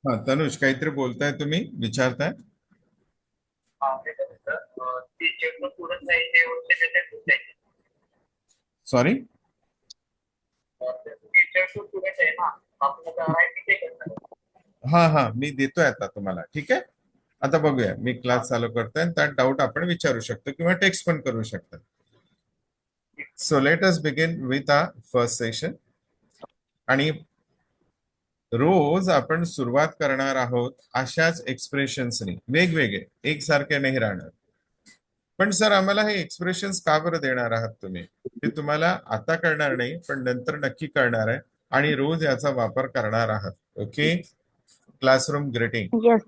हा तनुष काहीतरी बोलताय तुम्ही विचारताय. सॉरी. हा हा मी देतोय आता तुम्हाला. ठीक आहे. आता बघूया मी क्लास चालू करतोय आणि त्यात डाऊट आपण विचारू शकतो किंवा टेक्स्ट पण करू शकतो. So let us begin with a first session. आणि रोज आपण सुरुवात करणार आहोत अशाच एक्सप्रेशन्सनी, वेगवेगळे एकसारखे नाही राहणार. पण सर आम्हाला हे एक्सप्रेशन्स का बरं देणार आहात तुम्ही? ते तुम्हाला आता कळणार नाही पण नंतर नक्की कळणार आहे आणि रोज याचा वापर करणार आहात. ओके. Classroom greeting. Yes.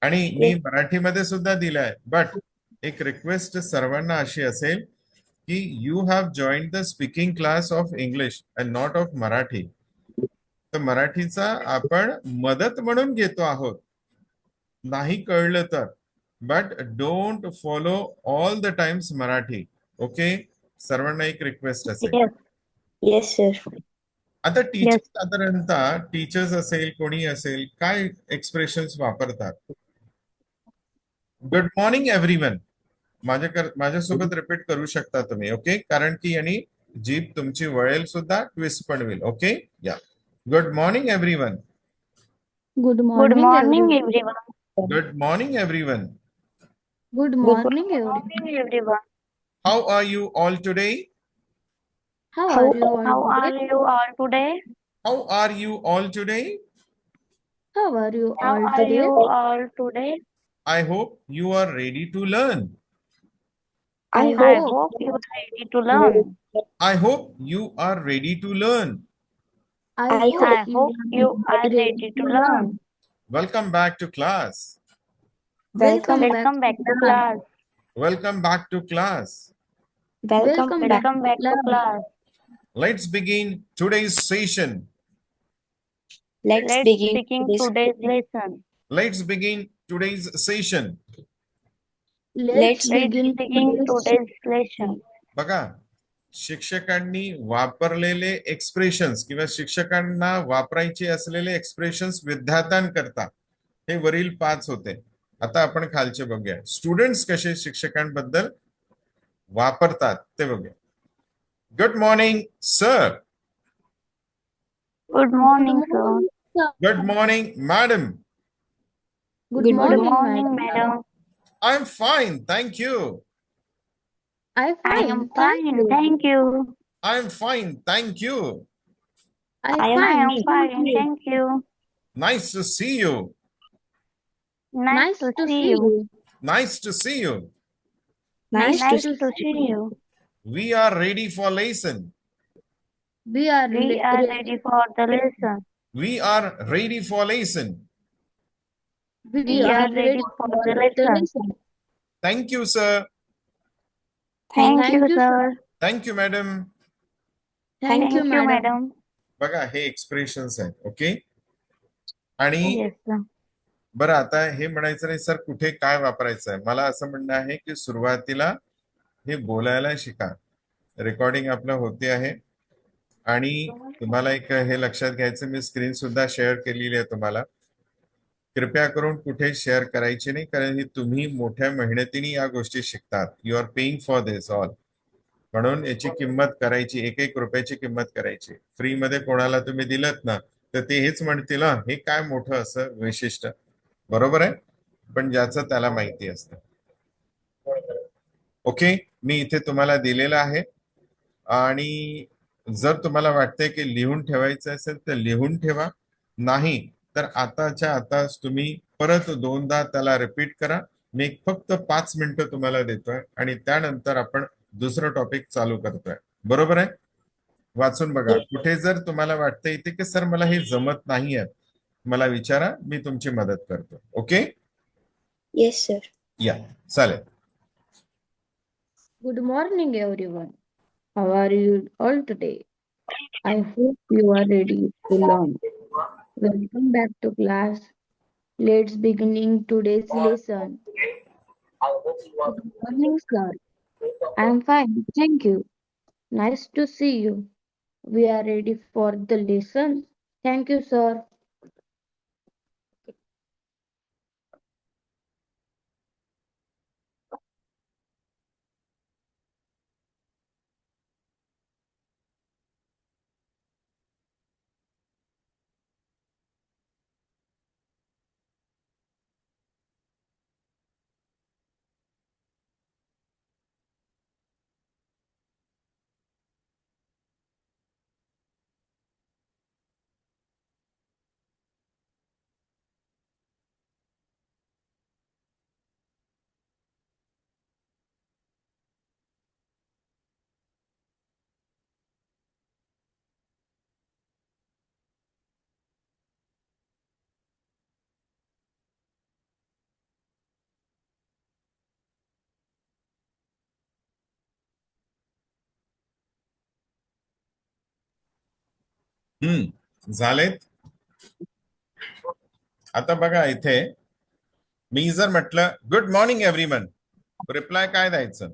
आणि मी मराठीमध्ये सुद्धा दिलाय. बट एक रिक्वेस्ट सर्वांना अशी असेल की you have join the speaking class of English and not of Marathi. तर मराठीचा आपण मदत म्हणून घेतो आहोत, नाही कळलं तर. But don't follow all the times Marathi. Okay. सर्वांना एक रिक्वेस्ट असेल. Yes. Yes, sir. आता Yes. टीचर साधारणतः टीचर्स असेल कोणी असेल काय एक्सप्रेशन्स वापरतात? Good morning everyone. माझ्यासोबत रिपीट करू शकता तुम्ही. ओके. कारण की यांनी जीभ तुमची वळेल सुद्धा, ट्विस्ट पण होईल. ओके. या. Good morning everyone. Good Good morning, morning, everyone. everyone. Good morning everyone. Good Good morning, everyone. morning, everyone. How are you all today? How How are you all how today? are you all today? How are you all today? How are you How all are today? you all today? I hope you are ready to learn. I I hope hope you are ready to learn. I hope you are ready to learn. I hope I you hope you are are ready ready to to learn. learn. Welcome back to class. Welcome back Welcome to back to class. class. Welcome back to class. Welcome back Welcome to back to class. class. Let's begin today's session. Let's begin today's lesson. Let's begin today's session. Let's Let's begin begin today's today's lesson. बघा, शिक्षकांनी वापरलेले expressions किंवा शिक्षकांना वापरायचे असलेले expressions विद्यार्थ्यांकरता हे वरील 5 होते. आता आपण खालचे बघूया. स्टुडंट्स कसे शिक्षकांबद्दल वापरतात ते बघूया. Good morning sir. Good Good morning, sir. morning, sir. Good morning madam. Good Good morning, morning, madam. madam. I am fine thank you. I'm I fine, am thank fine, you. thank you. I am fine thank you. I'm I fine, am thank fine, you. thank you. Nice to see you. Nice Nice to to see see you. you. Nice to see you. Nice Nice to to see see you. you. We are ready for lesson. We are We are ready. ready for the lesson. We are ready for lesson. We We are are ready ready for for the the lesson. lesson. Thank you sir. Thank Thank you, you, sir. sir. Thank you madam. Thank you, Thank you, madam. madam. बघा हे expressions आहेत. Okay. आणि Yes, sir. बरं आता हे म्हणायचं नाही sir कुठे काय वापरायचं आहे. मला असं म्हणणं आहे की सुरुवातीला हे बोलायला शिका. रेकॉर्डिंग आपलं होते आहे आणि तुम्हाला एक हे लक्षात घ्यायचं, मी स्क्रीन सुद्धा शेअर केलेली आहे तुम्हाला. कृपया करून कुठे शेअर करायची नाही कारण ही तुम्ही मोठ्या मेहनतीने या गोष्टी शिकतात. You are paying for this all. म्हणून याची किंमत करायची, एक एक रुपयाची किंमत करायची. फ्री मध्ये कोणाला तुम्ही दिलत ना तर ते हेच म्हणतील हे काय मोठं असं वैशिष्ट्य. बरोबर आहे. पण ज्याचं त्याला माहिती असतं. ओके. मी इथे तुम्हाला दिलेलं आहे आणि जर तुम्हाला वाटतंय की लिहून ठेवायचं असेल तर लिहून ठेवा. नाही तर आताच्या आताच तुम्ही परत 2दा त्याला रिपीट करा. मी फक्त 5 मिनिटं तुम्हाला देतोय आणि त्यानंतर आपण दुसरं टॉपिक चालू करतोय. बरोबर आहे. वाचून बघा. कुठे जर तुम्हाला वाटतंय इथे की सर मला हे जमत नाहीये, मला विचारा, मी तुमची मदत करतो. ओके. Yes, sir. या. चालेल. Good morning, everyone. How are you all today? I hope you are ready to learn. Welcome back to class. Let's begin today's lesson. Good morning, sir. I am fine, thank you. Nice to see you. We are ready for the lesson. Thank you, sir. झालेत. आता बघा इथे मी जर म्हटलं good morning everyone, reply काय द्यायचं?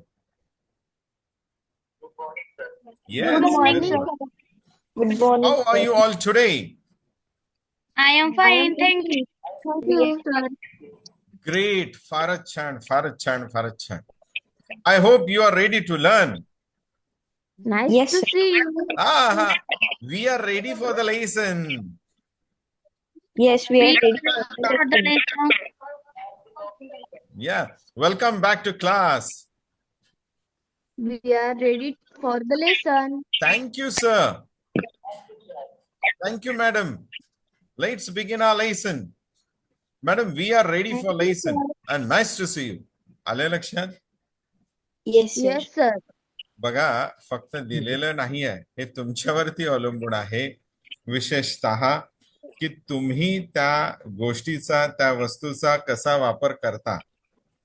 Yes. Good morning, very sir. Good. Good morning, how are sir. You all today? I am I am fine, thank fine. you. Thank We you, sir. Great. फारच छान, फारच छान, फारच छान. I hope you are ready to learn. Nice Yes, to sir. see you. हा, we are ready for the lesson. Yes, we are ready for For the the lesson. Yeah, welcome back to class. We are ready for the lesson. Thank you, sir. Thank you, madam. Let's begin our lesson. Madam, we are ready Thank for you, lesson. sir. And nice to see you. आले लक्षात? Yes, sir. Yes, sir. बघा, फक्त दिलेलं नाही आहे, हे तुमच्यावरती अवलंबून आहे. विशेषतः की तुम्ही त्या गोष्टीचा, त्या वस्तूचा कसा वापर करता,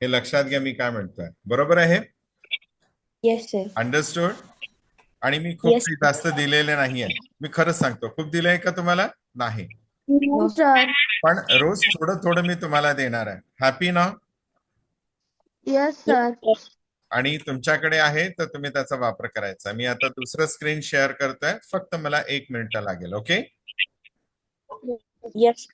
हे लक्षात घ्या. मी काय म्हणतोय, बरोबर आहे? Yes, sir. अंडरस्टूड? आणि मी खूप Yes. काही जास्त दिलेले नाहीये. मी खरंच सांगतो, खूप दिलंय का तुम्हाला? नाही. No, sir. पण रोज थोडं थोडं मी तुम्हाला देणार आहे. हॅपी ना? Yes, sir. Yes. आणि तुमच्याकडे आहे तर तुम्ही त्याचा वापर करायचा. मी आता दुसरं स्क्रीन शेअर करतोय, फक्त मला 1 मिनिट लागेल. ओके? Yes.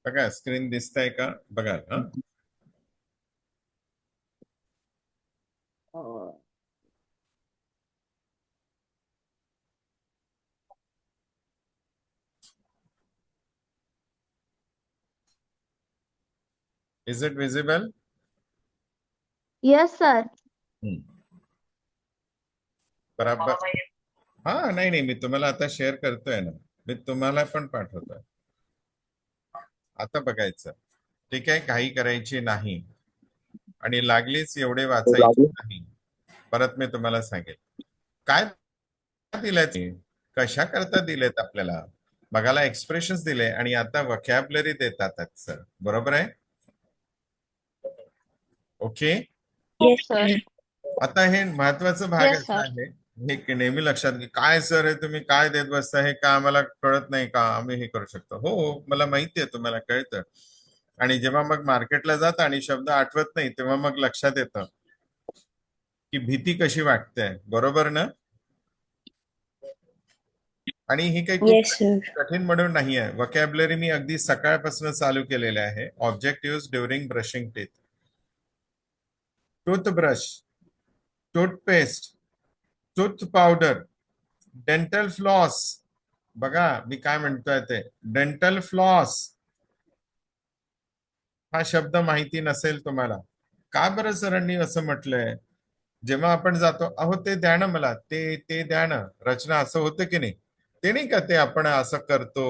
बघा, स्क्रीन दिसतंय का? बघा. हा, is it visible? Yes, sir. बरोबर. हा, नाही नाही, मी तुम्हाला आता शेअर करतोय ना, मी तुम्हाला पण पाठवतोय. आता बघायचं. ठीक आहे, काही करायची नाही आणि लागलीच एवढे वाचायचे नाही. परत मी तुम्हाला सांगेल काय दिलंय ते, कशा करता दिलेत आपल्याला. बघायला एक्सप्रेशन्स दिले आणि आता वकॅबलरी देतात सर. बरोबर आहे? ओके. Yes, sir. आता हे महत्वाचं भाग Yes, असं sir. आहे, हे नेहमी लक्षात घे. काय सर हे तुम्ही काय देत बसता, हे का आम्हाला कळत नाही का, आम्ही हे करू शकतो? हो, मला माहिती आहे, तुम्हाला कळतं. आणि जेव्हा मग मार्केटला जात आणि शब्द आठवत नाही, तेव्हा मग लक्षात येतं की भीती कशी वाटते. बरोबर ना? आणि ही काही खूप Yes, sir. कठीण म्हणून नाही आहे. वकॅबलरी मी अगदी सकाळपासून चालू केलेले आहे. Objective during brushing teeth. Toothbrush, toothpaste, tooth powder, dental floss, बघा मी काय म्हणतोय ते, डेंटल फ्लॉस हा शब्द माहिती नसेल तुम्हाला. का बरं सरांनी असं म्हटलंय? जेव्हा आपण जातो, अहो ते द्या ना मला, ते द्या ना, रचना असं होतं की नाही? ते नाही का ते आपण असं करतो.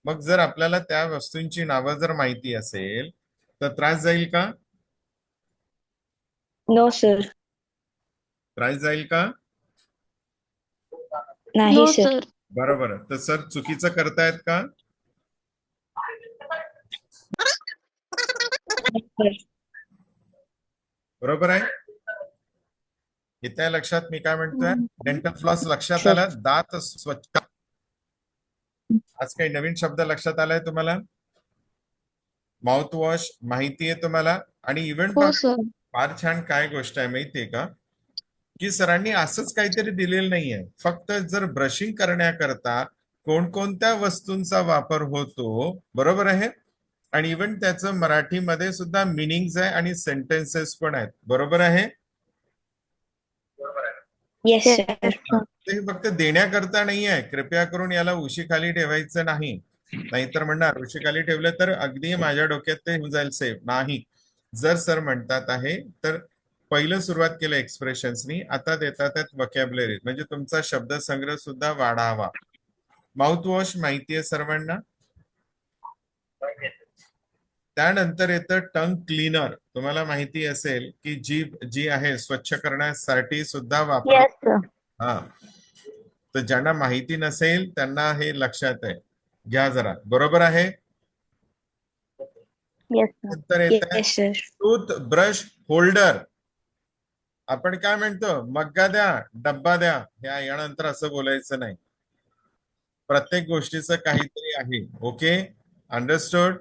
मग जर आपल्याला त्या वस्तूंची नावं जर माहिती असेल तर त्रास जाईल का? No sir. त्रास जाईल का? नाही No, सर. sir. बरोबर. तर सर चुकीचं करतायत का? सर. बरोबर आहे. इथे लक्षात मी काय म्हणतोय, डेंटल फ्लॉस लक्षात सर. आलं, दात स्वच्छ. आज काही नवीन शब्द लक्षात आलाय तुम्हाला? माउथ वॉश माहितीये तुम्हाला. आणि इव्हन हो, sir. फार छान काय गोष्ट आहे माहितीये का, की सरांनी असंच काहीतरी दिलेलं नाहीये. फक्त जर ब्रशिंग करण्याकरता कोणकोणत्या वस्तूंचा वापर होतो, बरोबर आहे, आणि इव्हन त्याचं मराठीमध्ये सुद्धा मिनिंग्स आहे आणि सेंटेन्सेस पण आहेत, बरोबर आहे. Yes Yes, sir. sir. ते फक्त देण्याकरता नाही आहे. कृपया करून याला उशीखाली ठेवायचं नाही. नाहीतर म्हणणार उशीखाली ठेवलं तर अगदी माझ्या डोक्यात ते होऊन जाईल सेव्ह. नाही, जर सर म्हणतात आहे तर पहिलं सुरुवात केलं एक्सप्रेशन्सनी, आता देतात आहेत वकॅब्युलरी, म्हणजे तुमचा शब्दसंग्रह सुद्धा वाढावा. माउथ वॉश माहितीये सर्वांना. त्यानंतर येतं टंग क्लीनर. तुम्हाला माहिती असेल की जीभ जी आहे स्वच्छ करण्यासाठी सुद्धा वापर. Yes, sir. हा, तर ज्यांना माहिती नसेल त्यांना हे लक्षात आहे, घ्या जरा, बरोबर आहे. Yes, sir. नंतर येत आहे yes sir. Tooth brush holder. आपण काय म्हणतो, मग्गा द्या, डब्बा द्या, ह्या यानंतर असं बोलायचं नाही. प्रत्येक गोष्टीचं काहीतरी आहे. Okay, understood.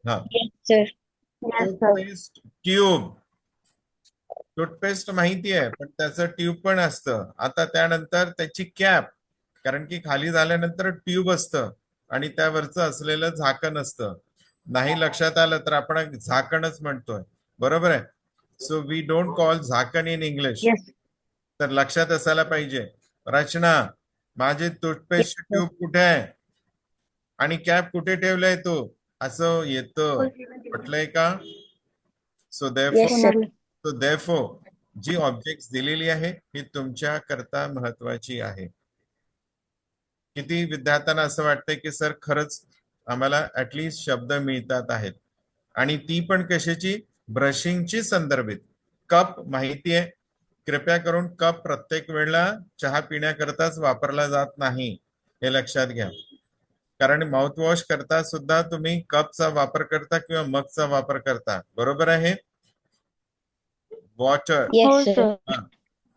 हा, yes sir. Yes, sir. Toothpaste tube. Toothpaste माहिती आहे, पण त्याचं ट्यूब पण असतं. आता त्यानंतर त्याची कॅप, कारण की खाली झाल्यानंतर ट्यूब असतं आणि त्यावरचं असलेलं झाकण असतं. नाही लक्षात आलं तर आपण झाकणच म्हणतोय, बरोबर आहे. सो वी डोंट कॉल झाकण इन इंग्लिश. Yes. तर लक्षात असायला पाहिजे. रचना, माझे टूथपेस्ट ट्यूब कुठे आहे आणि कॅप कुठे ठेवलंय तू, असं येतं, म्हटलंय का? So yes sir. So therefore जी ऑब्जेक्ट दिलेली आहे ही तुमच्या करता महत्वाची आहे. किती विद्यार्थ्यांना असं वाटतंय की सर खरंच आम्हाला ऍटलिस्ट शब्द मिळतात आहेत, आणि ती पण कशाची, ब्रशिंगची संदर्भित. कप माहितीये, कृपया करून कप प्रत्येक वेळेला चहा पिण्याकरताच वापरला जात नाही, हे लक्षात घ्या. कारण माउथवॉश करता सुद्धा तुम्ही कपचा वापर करता किंवा मगचा वापर करता, बरोबर आहे. वॉटर. हो, येस सर. sir.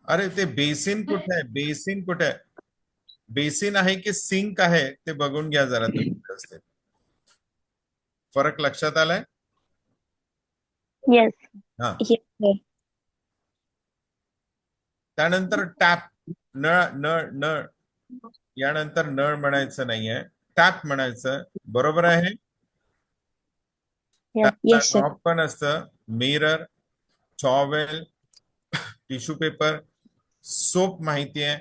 अरे ते बेसिन कुठे आहे, बेसिन कुठे आहे? बेसिन आहे की सिंक आहे ते बघून घ्या जरा तुम्ही व्यवस्थित. फरक लक्षात आलाय? Yes. हा, येस सर. त्यानंतर टॅप. नळ, नळ, नळ, यानंतर नळ म्हणायचं नाहीये, टॅप म्हणायचं, बरोबर आहे. Yes. Yes sir. ड्रॉप पण असतं, mirror, towel, tissue paper, soap माहितीये,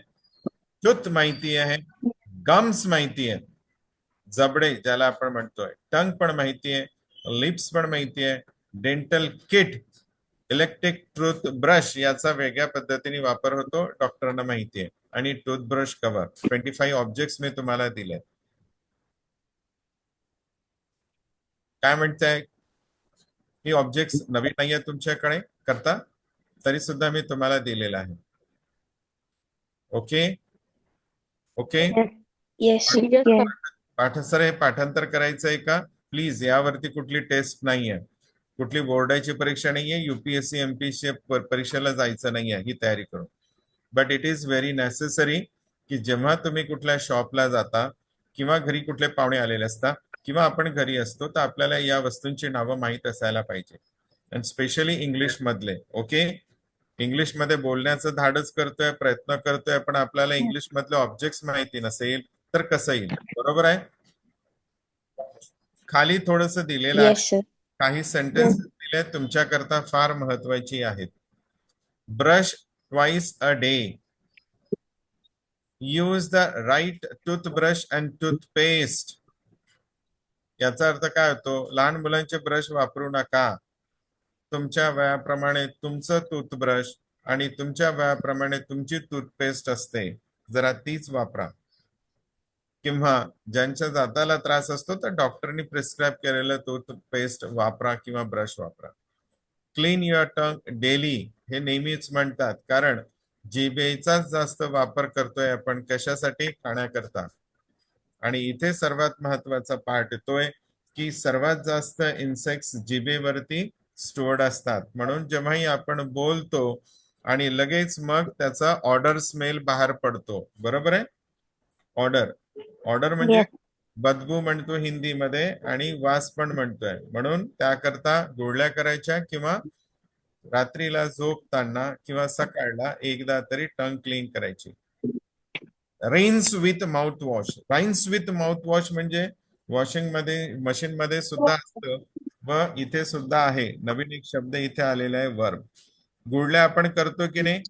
टूथ माहिती आहे, गम्स माहिती आहे, जबडे ज्याला आपण म्हणतोय, टंग पण माहितीये, लिप्स पण माहितीये, dental kit, electric tooth brush याचा वेगळ्या पद्धतीने वापर होतो, डॉक्टरांना माहितीये, आणि टूथब्रश कव्हर. 25 ऑब्जेक्ट्स मी तुम्हाला दिले. काय म्हणताय? ही ऑब्जेक्ट्स नवीन नाहीये तुमच्याकडे करता, तरी सुद्धा मी तुम्हाला दिलेला आहे. Okay okay. Yes. Yes sir. Yes, sir. Sir हे पाठांतर करायचं आहे का प्लीज? यावरती कुठली टेस्ट नाहीये, कुठली बोर्डाची परीक्षा नाहीये, युपीएससी एमपीएससी परीक्षेला जायचं नाहीये ही तयारी करून. But it is very necessary की जेव्हा तुम्ही कुठल्या शॉपला जाता किंवा घरी कुठले पाहुणे आलेले असतात किंवा आपण घरी असतो, तर आपल्याला या वस्तूंची नावं माहीत असायला पाहिजे, आणि स्पेशली इंग्लिश मधले. ओके, इंग्लिश मध्ये बोलण्याचं धाडस करतोय, प्रयत्न करतोय, पण आपल्याला इंग्लिश मधले ऑब्जेक्ट्स माहिती नसेल तर कसं येईल, बरोबर आहे. खाली थोडस दिलेलं आहे, येस सर. काही सेंटेन्स दिले तुमच्याकरता फार महत्वाची आहेत. Brush twice a day, use the right toothbrush and toothpaste. याचा अर्थ काय होतो? लहान मुलांचे ब्रश वापरू नका. तुमच्या वयाप्रमाणे तुमचं टूथब्रश आणि तुमच्या वयाप्रमाणे तुमची टूथपेस्ट असते, जरा तीच वापरा. किंवा ज्यांच्या दाताला त्रास असतो तर डॉक्टरनी प्रिस्क्राईब केलेलं टूथपेस्ट वापरा किंवा ब्रश वापरा. क्लीन युअर टंग डेली हे नेहमीच म्हणतात, कारण जिभेचाच जास्त वापर करतोय आपण. कशासाठी? खाण्याकरता. आणि इथे सर्वात महत्वाचा पार्ट येतोय की सर्वात जास्त इन्सेक्ट्स जिभेवरती स्टोर्ड असतात. म्हणून जेव्हाही आपण बोलतो आणि लगेच मग त्याचा ऑर्डर स्मेल बाहेर पडतो. बरोबर आहे? ऑर्डर ऑर्डर म्हणजे Yes. बदबू म्हणतो हिंदीमध्ये, आणि वास पण म्हणतोय. म्हणून त्याकरता गुळण्या करायच्या किंवा रात्रीला झोपताना किंवा सकाळला एकदा तरी टंग क्लीन करायची. Rinse with mouth wash. Rinse with mouth wash म्हणजे वॉशिंग मध्ये, मशीन मध्ये सुद्धा असतं व इथे सुद्धा आहे. नवीन एक शब्द इथे आलेला आहे, वर्ब. गुळण्या आपण करतो की नाही?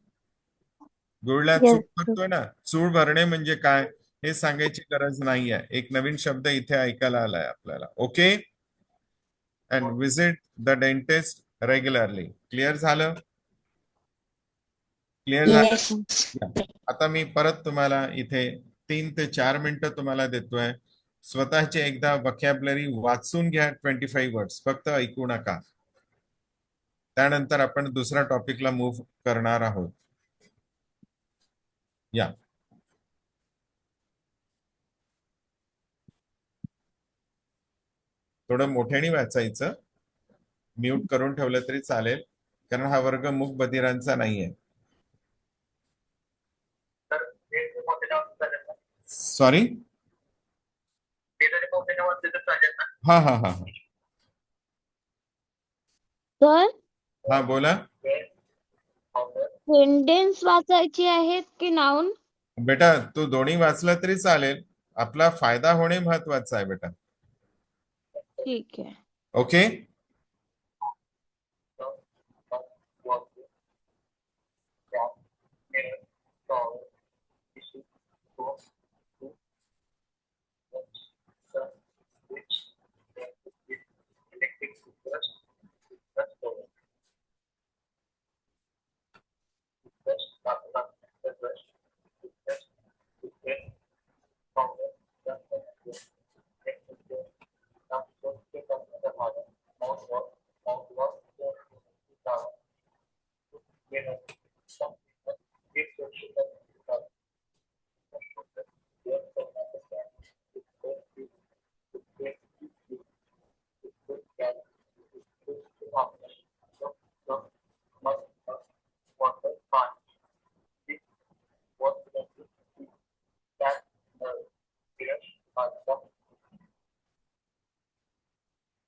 गुळण्या Yes. चूळ करतोय ना. चूळ भरणे म्हणजे काय हे सांगायची गरज नाहीये. एक नवीन शब्द इथे ऐकायला आलाय आपल्याला. Okay. And visit the dentist regularly. Clear झालं? क्लिअर झालं? Yes. आता मी परत तुम्हाला इथे 3 ते 4 मिनिटं तुम्हाला देतोय. स्वतःचे एकदा वोकॅब्युलरी वाचून घ्या. 25 वर्ड्स फक्त, ऐकू नका. त्यानंतर आपण दुसऱ्या टॉपिकला मूव्ह करणार आहोत. या. थोडं मोठ्याने वाचायचं. म्यूट करून ठेवलं तरी चालेल, कारण हा वर्ग मूक बधिरांचा नाहीये. सॉरी. हा हा हा हा सर, हा बोला. सेंटेन्स वाचायची आहेत की नाउन? बेटा तू दोन्ही वाचला तरी चालेल. आपला फायदा होणे महत्वाचा आहे बेटा. ठीक आहे. ओके.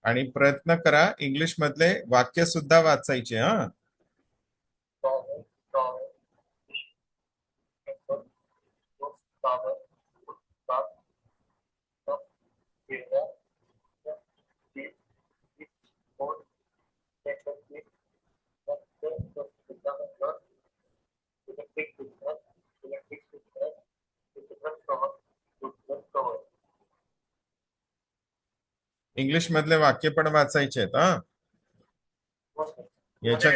आणि प्रयत्न करा इंग्लिश मधले वाक्य सुद्धा वाचायचे. हा. इंग्लिश मधले वाक्य पण वाचायचे आहेत. हा. याच्या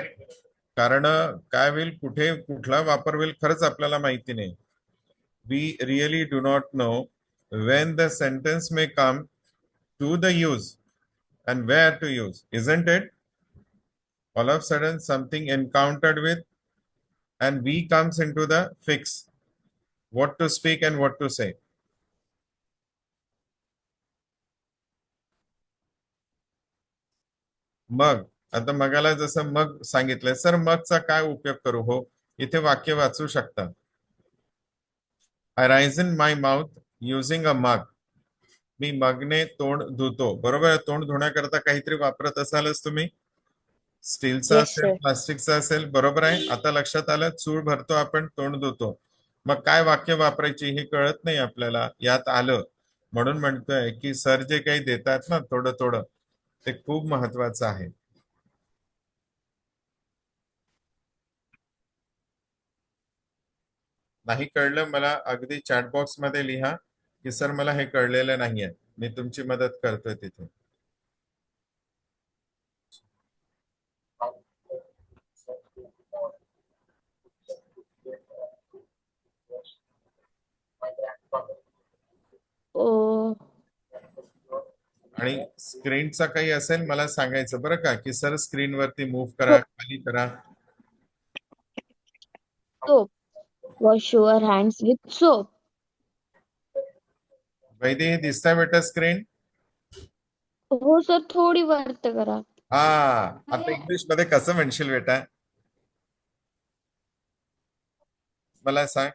कारण काय होईल, कुठे कुठला वापर होईल खरंच आपल्याला माहिती नाही. We really do not know when the sentence may come to the use and where to use, isn't it? All of a sudden something encountered with and we comes into the fix, what to speak and what to say. मग आता मगाला जसं मग सांगितलंय, sir मगचा काय उपयोग करू? हो, इथे वाक्य वाचू शकता. I rise in my mouth using a मग. मी मगने तोंड धुतो. बरोबर आहे. तोंड धुण्याकरता काहीतरी वापरत असालच तुम्ही. स्टीलचा Yes, असेल, sir. प्लास्टिकचा असेल. बरोबर आहे. आता लक्षात आलं. चूळ भरतो आपण, तोंड धुतो. मग काय वाक्य वापरायची हे कळत नाही आपल्याला. यात आलं म्हणून म्हणतोय की सर जे काही देतात ना थोडं थोडं, ते खूप महत्वाचं आहे. नाही कळलं मला अगदी चॅट बॉक्स मध्ये लिहा की सर मला हे कळलेलं नाहीये, मी तुमची मदत करतोय तिथे. Oh, आणि स्क्रीनचा काही असेल मला सांगायचं बरं का, की सर स्क्रीन वरती मूव्ह करा, हो. खाली करा. soap. Wash your hands with soap. वैदे दिसतंय बेटा स्क्रीन? हो सर, थोडी वर्त करा. हा, आता इंग्लिश मध्ये कसं म्हणशील बेटा, मला सांग.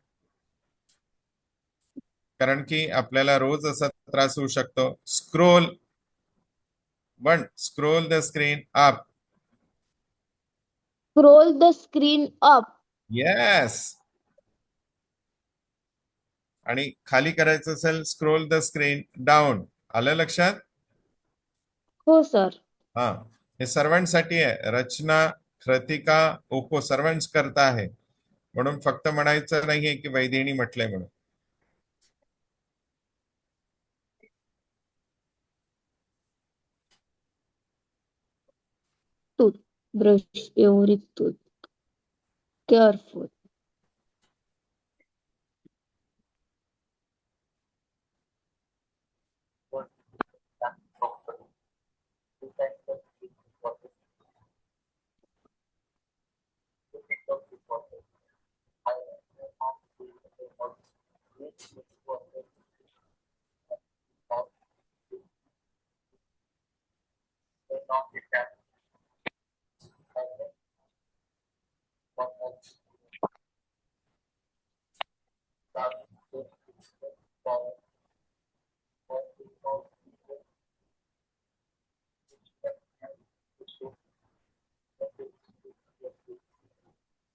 कारण की आपल्याला रोज असा त्रास होऊ शकतो. Scroll, one scroll the screen up. Scroll the screen up. Yes. आणि खाली करायचं असेल स्क्रोल द स्क्रीन डाऊन. आलं लक्षात? हो सर. हा, हे सर्वांसाठी आहे. रचना, कृतिका, ओको सर्वांच करता आहे, म्हणून फक्त म्हणायचं नाहीये की वैदेही म्हटलंय म्हणून. Tooth. Brush every tooth. Careful.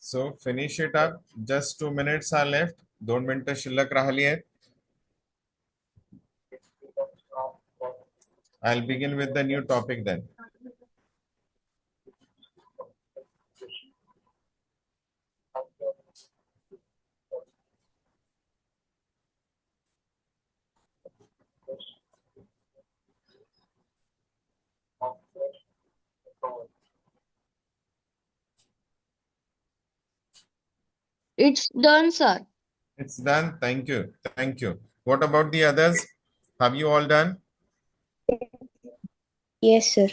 So finish it up. Just 2 minutes are left. 2 मिनिटं शिल्लक राहिली आहेत. I'll begin with the new topic then. It's done, sir. It's done. Thank you. Thank you. What about the others? Have you all done? Yes, sir.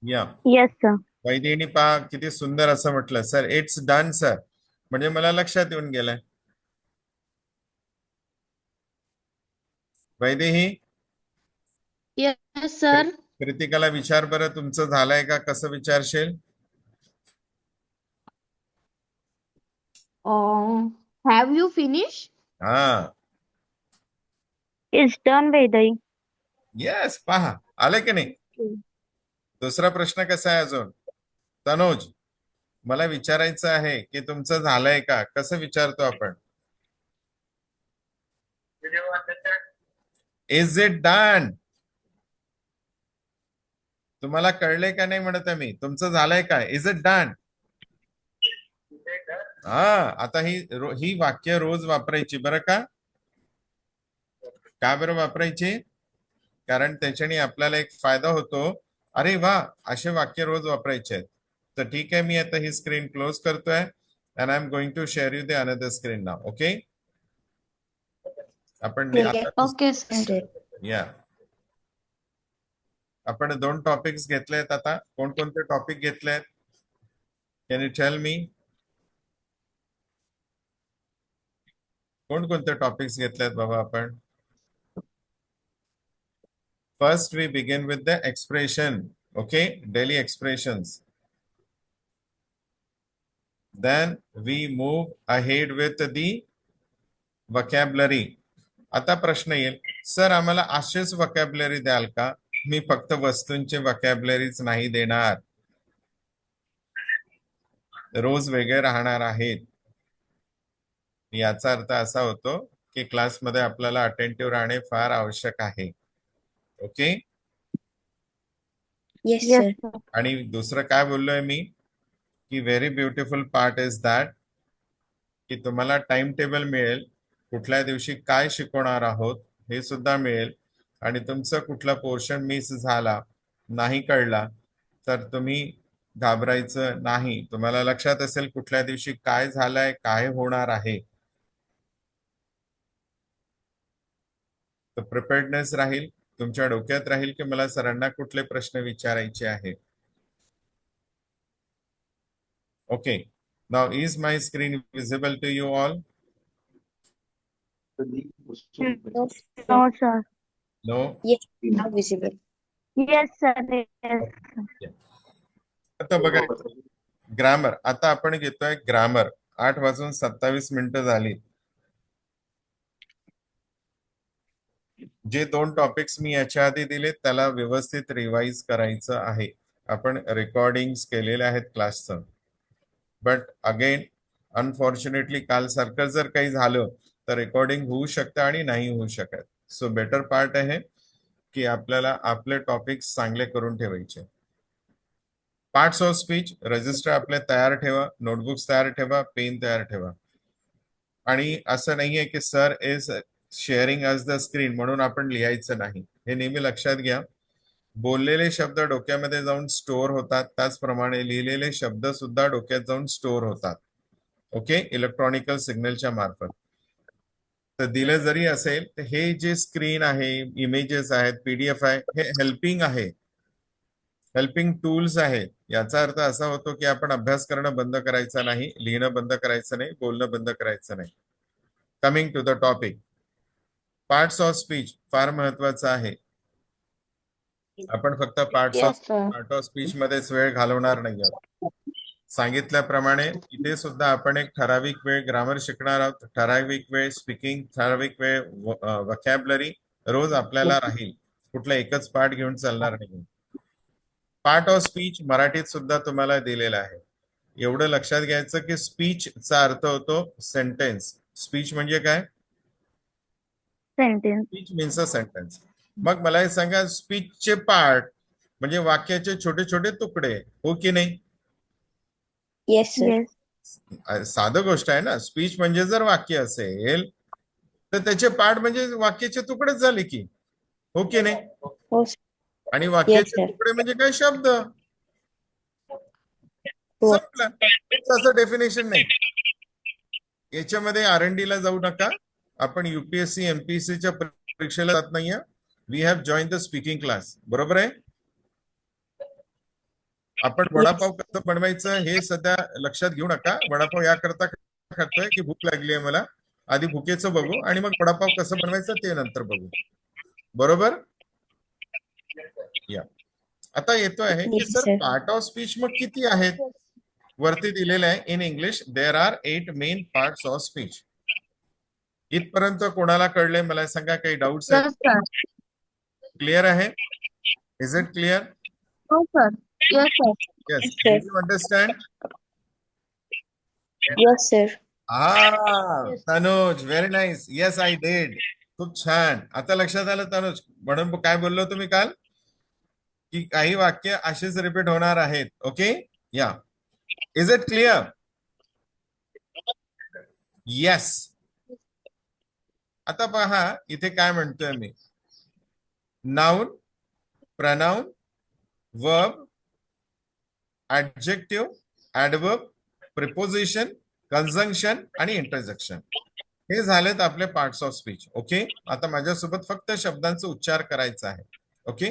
Yeah. Yes, sir. Vaidehi पहा किती सुंदर असं म्हटलं, sir it's done sir, म्हणजे मला लक्षात येऊन गेलंय. Vaidehi, Yes, sir. कृतिकाला विचार बरं तुमचं झालंय का, कसं विचारशील? Have you finished? हा, It's done, Vedai. येस. पहा आलं की नाही. दुसरा प्रश्न कसा आहे अजून? तनोज, मला विचारायचं आहे की तुमचं झालंय का, कसं विचारतो आपण? Is it done? तुम्हाला कळले का नाही म्हणत आहे मी, तुमचं झालंय का, इज इट डन? हा, आता ही वाक्य रोज वापरायची बरं का. का बरं वापरायची? कारण त्याच्याने आपल्याला एक फायदा होतो. अरे वा, असे वाक्य रोज वापरायचे आहेत. तर ठीक आहे, मी आता ही स्क्रीन क्लोज करतोय and I am going to share you the another screen now. Okay, आपण Okay, sir. या आपण 2 टॉपिक्स घेतलेत. आता कोणकोणते टॉपिक घेतलेत? Can you tell me? कोणकोणते टॉपिक्स घेतलेत बाबा आपण? First, we begin with the expression, okay, daily expressions. Then we move ahead with the vocabulary. आता प्रश्न येईल, सर आम्हाला असेच vocabulary द्याल का? मी फक्त वस्तूंचे vocabularies नाही देणार, रोज वेगळे राहणार आहेत. याचा अर्थ असा होतो की क्लासमध्ये आपल्याला अटेंटिव्ह राहणे फार आवश्यक आहे. Okay. Yes, Yes, sir. sir. आणि दुसरं काय बोललोय मी की very beautiful part is that की तुम्हाला टाइम टेबल मिळेल, कुठल्या दिवशी काय शिकवणार आहोत हे सुद्धा मिळेल, आणि तुमचं कुठला पोर्शन मिस झाला, नाही कळला, तर तुम्ही घाबरायचं नाही. तुम्हाला लक्षात असेल कुठल्या दिवशी काय झालंय, काय होणार आहे, तर प्रिपेअर्डनेस राहील, तुमच्या डोक्यात राहील की मला सरांना कुठले प्रश्न विचारायचे आहे. Okay, now is my screen visible to you all? No, sir. No? Yes, now visible. Yes, sir. Yes. आता बघा, ग्रामर. आता आपण घेतोय ग्रामर. 8:27 झाली. जे 2 टॉपिक्स मी याच्या आधी दिले त्याला व्यवस्थित रिवाइज करायचं आहे. आपण रेकॉर्डिंग्स केलेले आहेत क्लासचं, बट अगेन अनफॉर्च्युनेटली काल सारखं जर काही झालं तर रेकॉर्डिंग होऊ शकतं आणि नाही होऊ शकत. सो बेटर पार्ट आहे की आपल्याला आपले टॉपिक्स चांगले करून ठेवायचे. पार्ट्स ऑफ स्पीच रजिस्टर आपले तयार ठेवा, नोटबुक्स तयार ठेवा, पेन तयार ठेवा. आणि असं नाहीये की sir is sharing us the screen म्हणून आपण लिहायचं नाही. हे नेहमी लक्षात घ्या. बोललेले शब्द डोक्यामध्ये जाऊन स्टोअर होतात, त्याचप्रमाणे लिहिलेले शब्द सुद्धा डोक्यात जाऊन स्टोअर होतात. ओके, इलेक्ट्रॉनिकल सिग्नलच्या मार्फत. तर दिलं जरी असेल तर हे जे स्क्रीन आहे, इमेजेस आहेत, पीडीएफ आहे, हे हेल्पिंग आहे, हेल्पिंग टूल्स आहेत. याचा अर्थ असा होतो की आपण अभ्यास करणं बंद करायचं नाही, लिहिणं बंद करायचं नाही, बोलणं बंद करायचं नाही. Coming to the topic, parts of speech फार महत्वाचं आहे. आपण फक्त parts Yes, sir. Of speech मध्येच वेळ घालवणार नाही आहोत. सांगितल्याप्रमाणे इथे सुद्धा आपण एक ठराविक वेळ ग्रामर शिकणार आहोत, ठराविक वेळ स्पीकिंग, ठराविक वेळ वकॅबलरी रोज आपल्याला राहील. कुठला एकच पार्ट घेऊन चालणार नाही. पार्ट ऑफ स्पीच मराठीत सुद्धा तुम्हाला दिलेला आहे. एवढं लक्षात घ्यायचं की स्पीचचा अर्थ होतो सेंटेन्स. स्पीच म्हणजे काय? Sentence. Speech means a sentence. मग मला हे सांगा, स्पीचचे पार्ट म्हणजे वाक्याचे छोटे छोटे तुकडे, हो की नाही? Yes, sir. Yes. साधं गोष्ट आहे ना. स्पीच म्हणजे जर वाक्य असेल तर त्याचे पार्ट म्हणजे वाक्याचे तुकडेच झाले की, हो की नाही? Oh, sir. आणि वाक्याचे sir. तुकडे म्हणजे काय? शब्द. हो. संपलं. असं डेफिनेशन नाही. याच्यामध्ये R&D ला जाऊ नका. आपण UPSC MPSCच्या परीक्षेला जात नाहीये. We have join the speaking class. बरोबर आहे? आपण वडापाव कसं बनवायचं हे सध्या लक्षात घेऊ नका. वडापाव याकरता खातोय की भूक लागली आहे मला. आधी भुकेचं बघू आणि मग वडापाव कसं बनवायचं ते नंतर बघू. बरोबर? या. आता येतो आहे की Yes, sir sir. Part of speech मग किती आहेत? वरती दिलेलं आहे in English there are 8 main parts of speech. इथपर्यंत कोणाला कळले मला सांगा? काही डाऊट्स आहेत? Yes, sir. क्लिअर आहे? Is it clear? No, sir. Yes, sir. Yes. Yes, sir. You understand? Yes, sir. Tanuj, very nice. Yes I did. खूप छान. आता लक्षात आलं तनुज. म्हणून काय बोललो तुम्ही काल की काही वाक्य असेच रिपीट होणार आहेत. ओके, या. Is it clear? येस. आता पहा इथे काय म्हणतोय मी. Noun, pronoun, verb, adjective, adverb, preposition, conjunction आणि इंटरजेक्शन. हे झालेत आपले पार्ट्स ऑफ स्पीच. ओके, आता माझ्यासोबत फक्त शब्दांचा उच्चार करायचा आहे. Okay,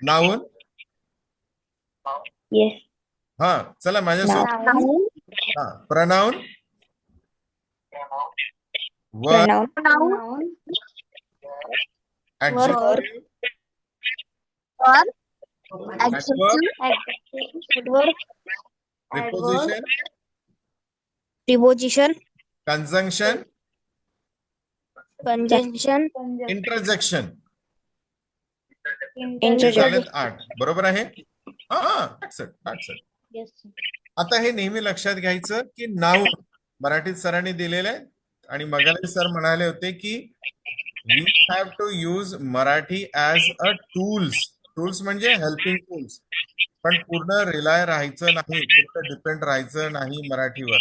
noun. Yes. हा, चला माझ्यासोबत. Noun. हा, pronoun, verb, Pronoun. Adjective, Adverb. Preposition, Preposition. Conjunction, Conjunction. Interjection. हे Interjection. झालेत 8. बरोबर आहे? हा, Yes, sir. आता हे नेहमी लक्षात घ्यायचं की नाउन मराठीत सरांनी दिलेलं आहे आणि मगाला सर म्हणाले होते की we have to use Marathi as a tools. Tools म्हणजे हेल्पिंग टूल्स. पण पूर्ण रिलाय राहायचं नाही, पूर्ण डिपेंड राहायचं नाही मराठीवर.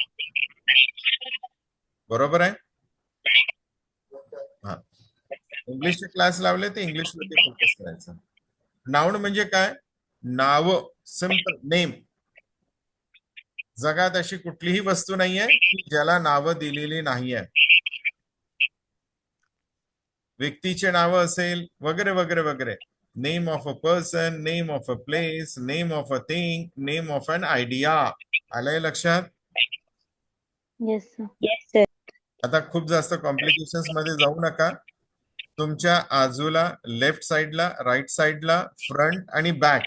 बरोबर आहे? हा, इंग्लिशचे क्लास लावले तर इंग्लिशमध्ये फोकस करायचं. नाउन म्हणजे काय? नाव, सिंपल नेम. जगात अशी कुठलीही वस्तू नाहीये की ज्याला नावं दिलेली नाहीये. व्यक्तीचे नाव असेल वगैरे वगैरे वगैरे. Name of a person, name of a place, name of a thing, name of an idea. आलंय लक्षात? Yes, sir. Yes, sir. आता खूप जास्त कॉम्प्लिकेशन्स मध्ये जाऊ नका. तुमच्या आजूला, लेफ्ट साइडला, राईट साइडला, फ्रंट आणि बॅक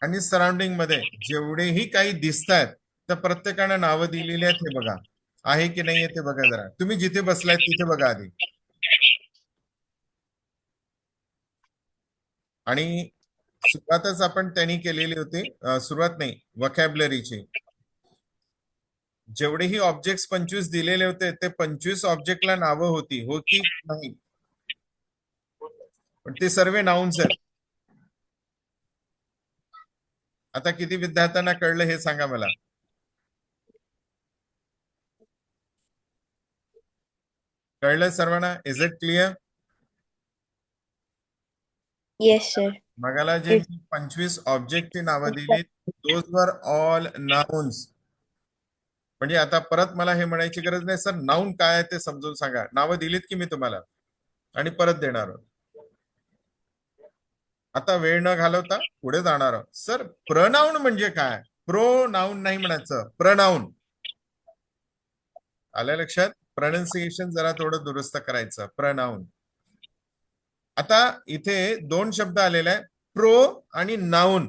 आणि सराउंडिंग मध्ये जेवढेही काही दिसत आहेत त्या प्रत्येकाने नावं दिलेली आहेत. हे बघा आहे की नाहीये ते बघा जरा. तुम्ही जिथे बसलाय तिथे बघा आधी. आणि सुरुवातच आपण त्यांनी केलेली होती, सुरुवात नाही, वकॅबलरीची. जेवढेही ऑब्जेक्ट 25 दिलेले होते ते 25 ऑब्जेक्टला नावं होती, हो की नाही? पण ते सर्व नाउन्स आहेत. आता किती विद्यार्थ्यांना कळलं हे सांगा मला. कळलं सर्वांना? Is it clear? Yes, sir. मगाला जे 25 ऑब्जेक्टची नावं दिली दोज वर ऑल नाउन्स. म्हणजे आता परत मला हे म्हणायची गरज नाही, सर नाउन काय आहे ते समजून सांगा. नावं दिलीत की मी तुम्हाला आणि परत देणार आहोत. आता वेळ न घालवता पुढे जाणार आहोत. सर प्रनाउन म्हणजे काय? प्रो नाउन नाही म्हणायचं, प्रनाउन. आलं लक्षात? प्रोनाउन्सिएशन जरा थोडं दुरुस्त करायचं. प्रनाउन. आता इथे दोन शब्द आलेले आहे, प्रो आणि नाउन.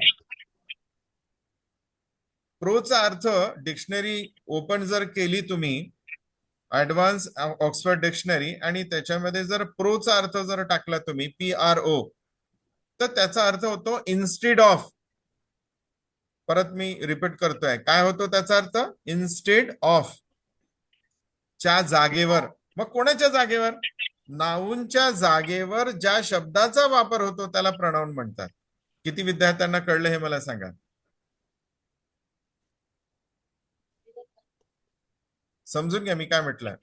प्रोचा अर्थ डिक्शनरी ओपन जर केली तुम्ही, ऍडव्हान्स ऑक्सफर्ड डिक्शनरी, आणि त्याच्यामध्ये जर प्रोचा अर्थ जर टाकला तुम्ही, PRO, तर त्याचा अर्थ होतो इन्स्टेड ऑफ. परत मी रिपीट करतोय, काय होतो त्याचा अर्थ? इन्स्टेड ऑफ, च्या जागेवर. मग कोणाच्या जागेवर? नाउनच्या जागेवर ज्या शब्दाचा वापर होतो त्याला प्रनाउन म्हणतात. किती विद्यार्थ्यांना कळलं हे मला सांगा. समजून घ्या मी काय म्हटलं.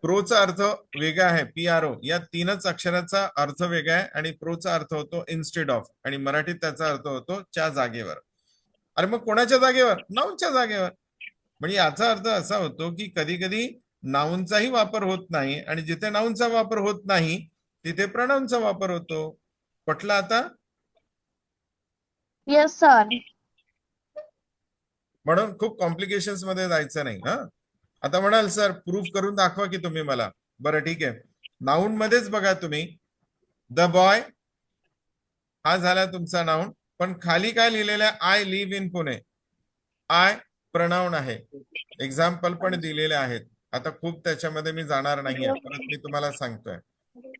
प्रोचा अर्थ वेगळा आहे, PRO, या तीनच अक्षराचा अर्थ वेगळा आहे. आणि प्रोचा अर्थ होतो इन्स्टेड ऑफ, आणि मराठीत त्याचा अर्थ होतो च्या जागेवर. अरे मग कोणाच्या जागेवर? नाउनच्या जागेवर. म्हणजे याचा अर्थ असा होतो की कधी कधी नाउनचाही वापर होत नाही, आणि जिथे नाउनचा वापर होत नाही तिथे प्रनाउनचा वापर होतो. पटलं आता? Yes, sir. म्हणून खूप कॉम्प्लिकेशन्स मध्ये जायचं नाही. हा, आता म्हणाल सर प्रूफ करून दाखवा की तुम्ही मला. बरं ठीक आहे, नाउन मध्येच बघा तुम्ही, द बॉय हा झाला तुमचा नाउन, पण खाली काय लिहिलेलं आहे? I live in Pune. I pronoun आहे. एक्झाम्पल पण दिलेले आहेत. आता खूप त्याच्यामध्ये मी जाणार नाहीये, परत मी तुम्हाला सांगतोय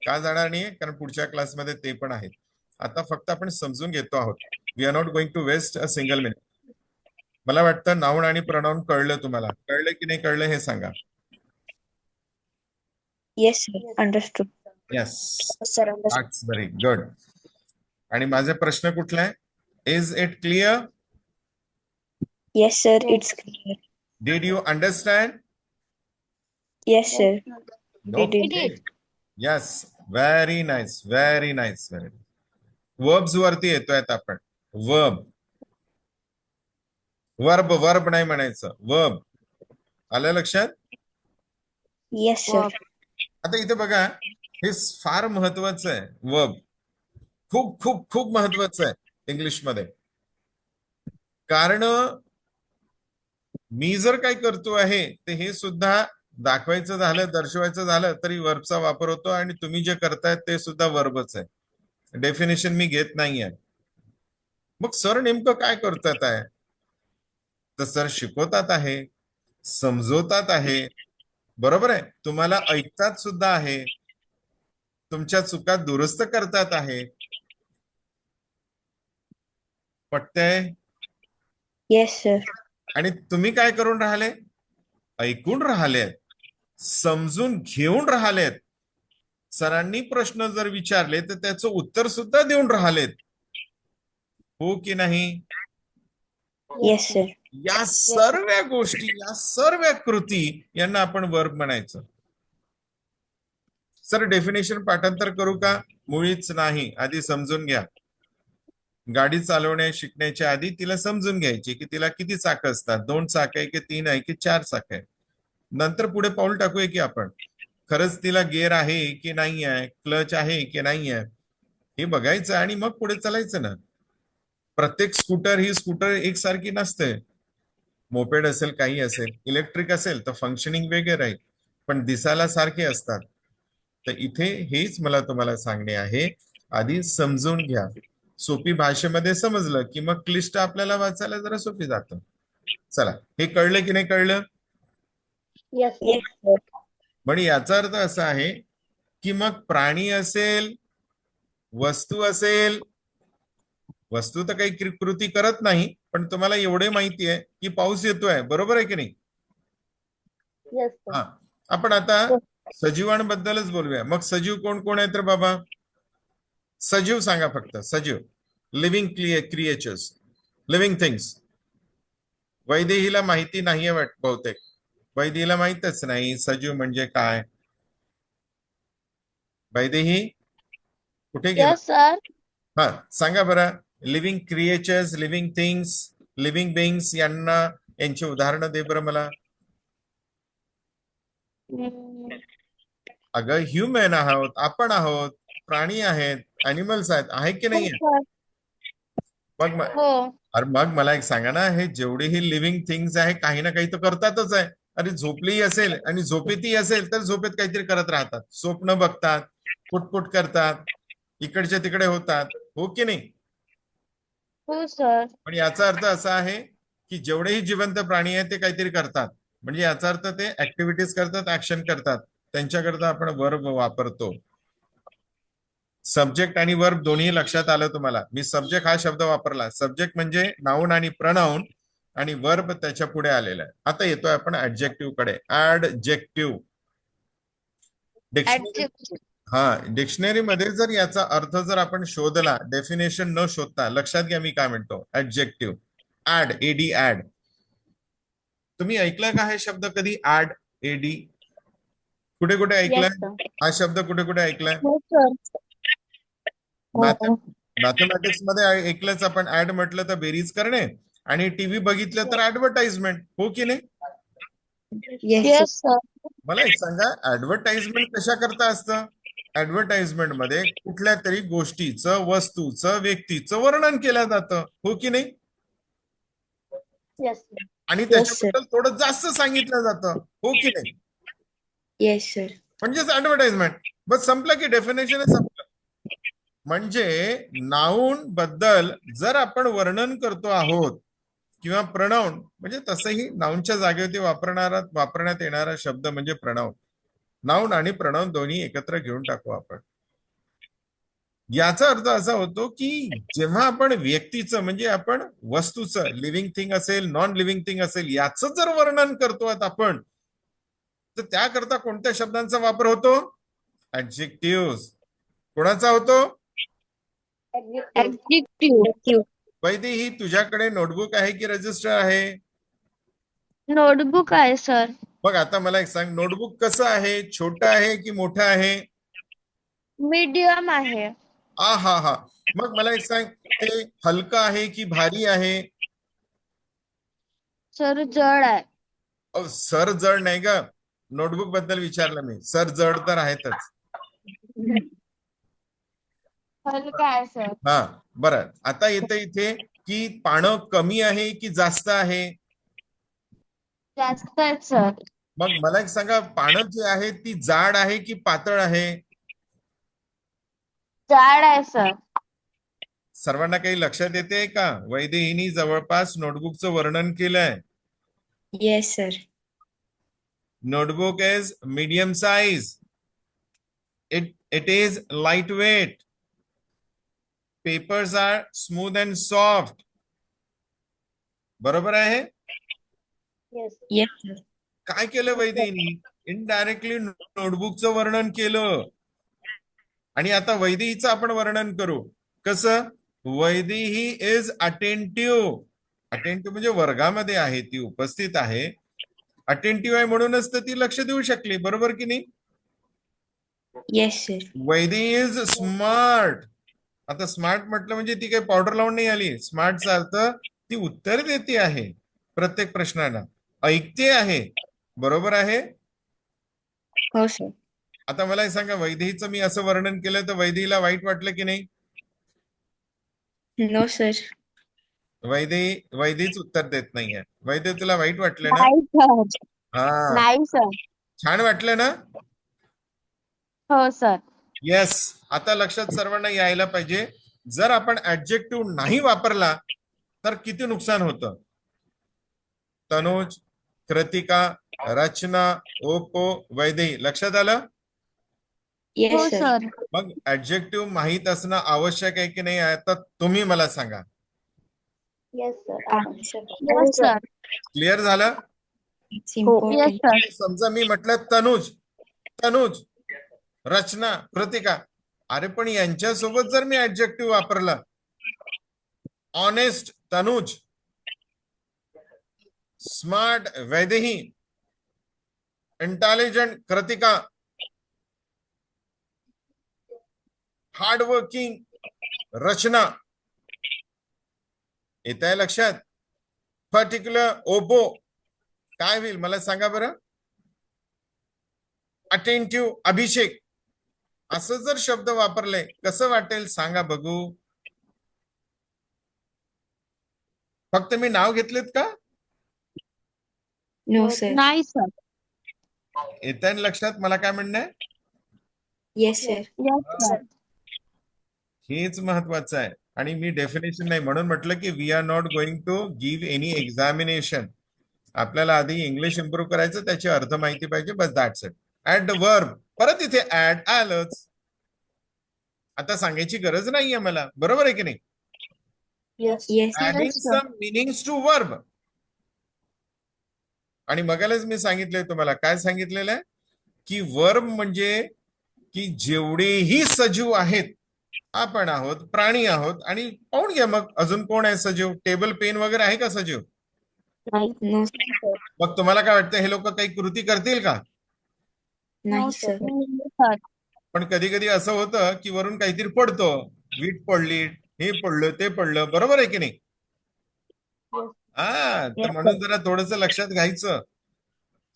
का जाणार नाहीये, कारण पुढच्या क्लासमध्ये ते पण आहेत. आता फक्त आपण समजून घेतो आहोत. We are not going to waste a single minute. मला वाटतं नाउन आणि प्रनाउन कळलं तुम्हाला. कळलं की नाही कळलं हे सांगा. Yes, sir. Understood. Yes, Sir, understood. That's very good. आणि माझे प्रश्न कुठला आहे? Is it clear? Yes, sir. It's clear. Did you understand? Yes, sir. We did. Okay, yes, very nice, very nice, very. Verbs वरती येतोय आता आपण. Verb, verb, verb नाही म्हणायचं, वर्ब. आलं लक्षात? Yes, sir. आता इथे बघा, हे फार महत्वाचं आहे. वर्ब खूप खूप खूप महत्वाचं आहे इंग्लिश मध्ये. कारण मी जर काय करतो आहे ते हे सुद्धा दाखवायचं झालं, दर्शवायचं झालं तरी वर्बचा वापर होतो, आणि तुम्ही जे करताय ते सुद्धा वर्बच आहे. डेफिनेशन मी घेत नाहीये. मग सर नेमकं काय करतात आहे? तर सर शिकवतात आहे, समजवतात आहे, बरोबर आहे, तुम्हाला ऐकतात सुद्धा आहे, तुमच्या चुका दुरुस्त करतात आहे. पटतंय? Yes, sir. आणि तुम्ही काय करून राहिले? ऐकून राहिलेत, समजून घेऊन राहिलेत. सरांनी प्रश्न जर विचारले तर त्याचं उत्तर सुद्धा देऊन राहिलेत. हो की नाही? Yes, sir. या सर्व गोष्टी, या सर्व कृती यांना आपण वर्ब म्हणायचं. सर डेफिनेशन पाठांतर करू का? मुळीच नाही, आधी समजून घ्या. गाडी चालवण्या शिकण्याच्या आधी तिला समजून घ्यायची की तिला किती चाकं असतात, 2 चाक आहे की 3 आहे की 4 चाक आहे. नंतर पुढे पाऊल टाकूया की आपण खरंच तिला गिअर आहे की नाही आहे, क्लच आहे की नाही आहे, हे बघायचं आणि मग पुढे चालायचं ना. प्रत्येक स्कूटर ही स्कूटर एकसारखी नसते. मोपेड असेल, काही असेल, इलेक्ट्रिक असेल तर फंक्शनिंग वेगळे राहील, पण दिसायला सारखे असतात. तर इथे हेच मला तुम्हाला सांगणे आहे, आधी समजून घ्या. सोपी भाषेमध्ये समजलं की मग क्लिष्ट आपल्याला वाचायला जरा सोपी जातं. चला, हे कळलं की नाही कळलं? Yes, sir. Yes, sir. म्हणजे याचा अर्थ असा आहे की मग प्राणी असेल, वस्तू असेल, वस्तू तर काही कृती करत नाही, पण तुम्हाला एवढे माहिती आहे की पाऊस येतोय, बरोबर आहे की नाही? Yes, sir. हा, आपण आता सजीवांबद्दलच बोलूया. मग सजीव कोण कोण आहेत रे बाबा? सजीव सांगा फक्त. सजीव, लिव्हिंग क्रिएचर्स, लिव्हिंग थिंग्स. वैदेहीला माहिती नाहीये बहुतेक. वैदेहीला माहितच नाही सजीव म्हणजे काय. वैदेही कुठे गेला? Yes, sir. हा, सांगा बरं. Living creatures, living things, living बिंग्स यांना यांची उदाहरणं दे बरं मला. Mm, अगं ह्युमन आहोत, आपण आहोत, प्राणी आहेत, अॅनिमल्स आहेत, आहे की नाही? sir. मग हो. अरे मग मला एक सांगा ना, हे जेवढेही लिव्हिंग थिंग्स आहे काही ना काही तर करतातच आहे. अरे झोपलीही असेल आणि झोपेतही असेल तर झोपेत काहीतरी करत राहतात, स्वप्न बघतात, पुटपुट करतात, इकडच्या तिकडे होतात, हो की नाही? हो, sir. पण याचा अर्थ असा आहे की जेवढेही जिवंत प्राणी आहेत ते काहीतरी करतात. म्हणजे याचा अर्थ ते ऍक्टिव्हिटीज करतात, ऍक्शन करतात. त्यांच्याकरता आपण वर्ब वापरतो. सब्जेक्ट आणि वर्ब दोन्ही लक्षात आलं तुम्हाला? मी सब्जेक्ट हा शब्द वापरला. सब्जेक्ट म्हणजे नाऊन आणि प्रनाऊन, आणि वर्ब त्याच्या पुढे आलेला आहे. आता येतोय आपण ऍडजेक्टिव्ह कडे. Adjective dictionary. Adjective. हा, डिक्शनरी मध्ये जर याचा अर्थ जर आपण शोधला, डेफिनेशन न शोधता, लक्षात घ्या मी काय म्हणतो. Adjective, add, A D, add. तुम्ही ऐकलाय का हे शब्द कधी? ऍड, एडी कुठे कुठे ऐकलाय? Yes, sir. हा शब्द कुठे कुठे ऐकलाय? हो, sir. हो. मॅथमॅटिक्स मध्ये ऐकलंच आपण. ऍड म्हटलं तर बेरीज करणे, आणि टीव्ही बघितलं तर ऍडव्हर्टाइजमेंट, हो की नाही? Yes, sir. Yes, sir. मला एक सांगा, ऍडव्हर्टाइजमेंट कशा करता असतं? ऍडव्हर्टाइजमेंट मध्ये कुठल्या तरी गोष्टीचं, वस्तूचं, व्यक्तीचं वर्णन केलं जातं, हो की नाही? Yes, sir. आणि sir. त्याच्याबद्दल थोडं जास्त सांगितलं जातं, हो की नाही? Yes, sir. म्हणजेच ऍडव्हर्टाइजमेंट. बस संपलं की डेफिनेशन संपलं. म्हणजे नाऊन बद्दल जर आपण वर्णन करतो आहोत, किंवा प्रणव, म्हणजे तसंही नाऊनच्या जागेवरती वापरण्यात येणारा शब्द म्हणजे प्रणव. नाऊन आणि प्रणव दोन्ही एकत्र घेऊन टाकू आपण. याचा अर्थ असा होतो की जेव्हा आपण व्यक्तीचं, म्हणजे आपण वस्तूचं, लिव्हिंग थिंग असेल, नॉन लिव्हिंग थिंग असेल, याचं जर वर्णन करतो आपण, तर त्याकरता कोणत्या शब्दांचा वापर होतो? ऍडजेक्टिव्ह. कोणाचा होतो? Adjective. Adjective. वैदी, ही तुझ्याकडे नोटबुक आहे की रजिस्टर आहे? नोटबुक आहे, सर. मग आता मला एक सांग, नोटबुक कसं आहे? छोटं आहे की मोठं आहे? मीडियम आहे. हा हा. मग मला एक सांग, ते हलकं आहे की भारी आहे? सर जड आहे. सर जड नाही ग, नोटबुक बद्दल विचारलं मी. सर जड तर आहेतच. हलका आहे, सर. हा, बरं. आता येतं इथे की पानं कमी आहे की जास्त आहे? जास्त आहेत, सर. मग मला एक सांगा, पानं जी आहे ती जाड आहे की पातळ आहे? जाड आहे, सर. सर्वांना काही लक्षात येते का? वैदेहीनी जवळपास नोटबुकचं वर्णन केलंय. Yes, sir. Notebook is medium size. It is lightweight. Papers are smooth and soft. बरोबर आहे? Yes. Yes, sir. काय केलं वैदेहीनी? इनडायरेक्टली नोटबुकचं वर्णन केलं. आणि आता वैदेहीचं आपण वर्णन करू. कसं? Vaidehi is attentive. अटेंटिव्ह म्हणजे वर्गामध्ये आहे, ती उपस्थित आहे. अटेंटिव्ह आहे म्हणूनच तर ती लक्ष देऊ शकली, बरोबर की नाही? Yes, sir. Vaidehi is smart. आता स्मार्ट म्हटलं म्हणजे ती काही पावडर लावून नाही आली. स्मार्टचा अर्थ ती उत्तर देते आहे प्रत्येक प्रश्नाला, ऐकते आहे, बरोबर आहे. हो, sir. आता मला हे सांगा, वैदेहीचं मी असं वर्णन केलं तर वैदेहीला वाईट वाटलं की नाही? No, sir. वैदेहीच उत्तर देत नाहीये. वैदेही, तुला वाईट वाटलं ना? नाही सर. हा, नाही सर. छान वाटलं ना? हो सर. येस. आता लक्षात सर्वांना यायला पाहिजे, जर आपण ऍडजेक्टिव्ह नाही वापरला तर किती नुकसान होतं. तनुज, कृतिका, रचना, ओपो, वैदेही, लक्षात आलं? Yes, हो sir. सर. मग ऍडजेक्टिव्ह माहित असणं आवश्यक आहे की नाही आहे, तर तुम्ही मला सांगा. Yes sir. Sir. Yes sir. Clear झालं? It's yes important. सर. समजा मी म्हटलं तनुज, तनुज, रचना, कृतिका, अरे पण यांच्यासोबत जर मी ऍडजेक्टिव्ह वापरलं, honest Tanuj, smart Vaidehi, intelligent Kritika, hardworking Rachana, येत आहे लक्षात? पर्टिक्युलर ओबो, काय होईल मला सांगा बरं? अटेंटिव्ह अभिषेक, असं जर शब्द वापरले कसं वाटेल सांगा बघू. फक्त मी नाव घेतलेत का? No, sir. नाही सर. येत आहे लक्षात मला काय म्हणणं आहे? Yes, sir. Yes sir. हेच महत्वाचं आहे. आणि मी डेफिनेशन नाही म्हणून म्हटलं की we are not going to give any examination. आपल्याला आधी इंग्लिश इम्प्रूव्ह करायचं, त्याची अर्थ माहिती पाहिजे, बस that's it. At the verb, परत इथे ऍड आलंच, आता सांगायची गरज नाहीये मला, बरोबर आहे की नाही? Yes, sir. Adding Yes, sir. Some meanings to verb. आणि मगालाच मी सांगितलंय तुम्हाला, काय सांगितलेलं आहे की वर्ब म्हणजे की जेवढेही सजीव आहेत, आपण आहोत, प्राणी आहोत, आणि पाहून घ्या मग अजून कोण आहे सजीव. टेबल पेन वगैरे आहे का सजीव? No, sir. मग तुम्हाला काय वाटतं, हे लोक काही कृती करतील का? नाही, sir. सर. पण कधी कधी असं होतं की वरून काहीतरी पडतो, वीट पडली, हे पडलं, ते पडलं, बरोबर आहे की नाही? हा, तर Yes, म्हणून जरा थोडस लक्षात घ्यायचं.